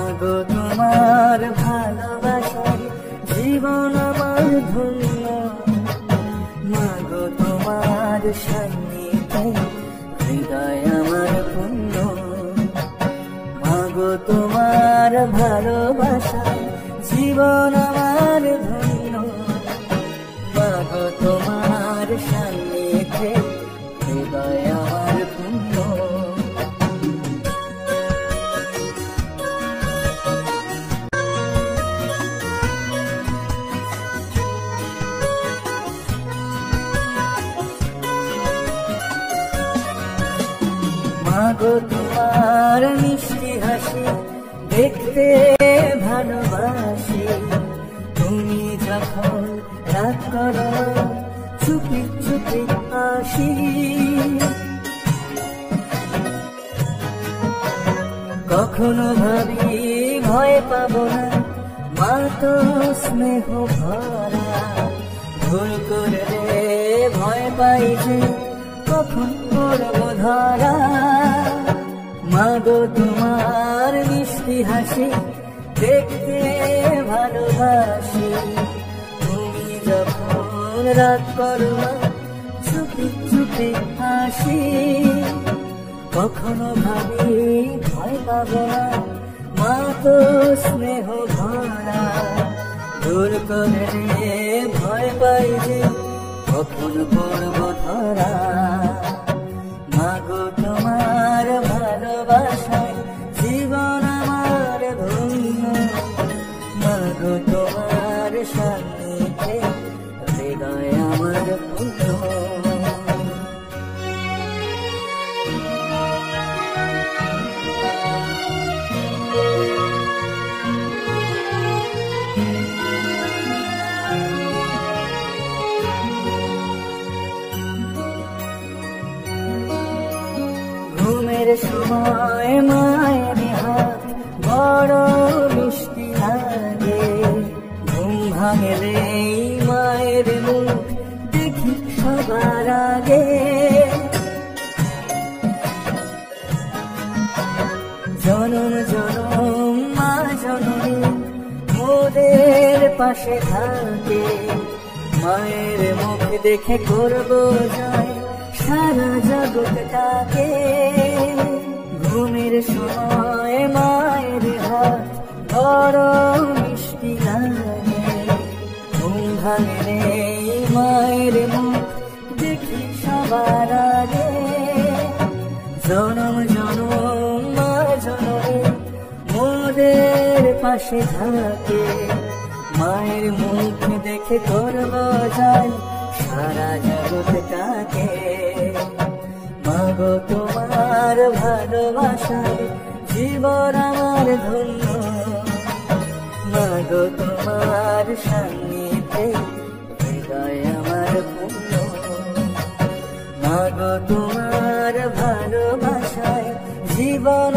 মাগো তোমার ভালোবাসায় জীবন আমার ধন্য, মাগো তোমার সান্নিধ্যে হৃদয় আমার পূর্ণ। মাগো তোমার ভালোবাসায় জীবন আমার ধন্য, মাগো তোমার সান্নিধ্যে হৃদয় আমার পূর্ণ। মাগো তোমার মিষ্টি হাসি দেখতে ভালোবাসি, তুমি যখন রাগ করো চুপি চুপি আসি। কখনো ভাবি ভয় পাবো না, মা তো স্নেহ ভরা। ভুল করলে ভয় পাই যে কখন করবো ধরা। মাগো তোমার মিষ্টি হাসি দেখতে ভালোবাসি, তুমি যখন রাগ করো চুপি চুপি হাসি। কখনো ভাবি ভয় পাবো না, মা তো স্নেহ ভরা। দূর করলে ভয় পাই যে কখন করবো ধরা। মাগো তোমার ভালোবাসায় জীবন আমার ধন্য, মাগো তোমার সান্নিধ্যে হৃদয় আমার পূর্ণ। ঘুমের সময় মায়ের হাত বড় মিষ্টি লাগে, ঘুম ভাঙলে মায়ের মুখ দেখি সবার আগে। জনম জনম মা জননী মোদের পাশে থাকে, মায়ের মুখ দেখে করবো জয় সারা জগৎটাকে। ঘুমের সময় মায়ের হাত বড় মিষ্টি লাগে, ঘুম ভাঙলে মায়ের মুখ দেখি সবার আগে। জনম জনম মা জননী মোদের পাশে থাকে, মায়ের মুখ দেখে করবো জয় সারা জগৎটাকে। মাগো তোমার ভালোবাসায় জীবন আমার ধন্য, মাগো তোমার সান্নিধ্যে হৃদয় আমার পূর্ণ। মাগো তোমার ভালোবাসায় জীবন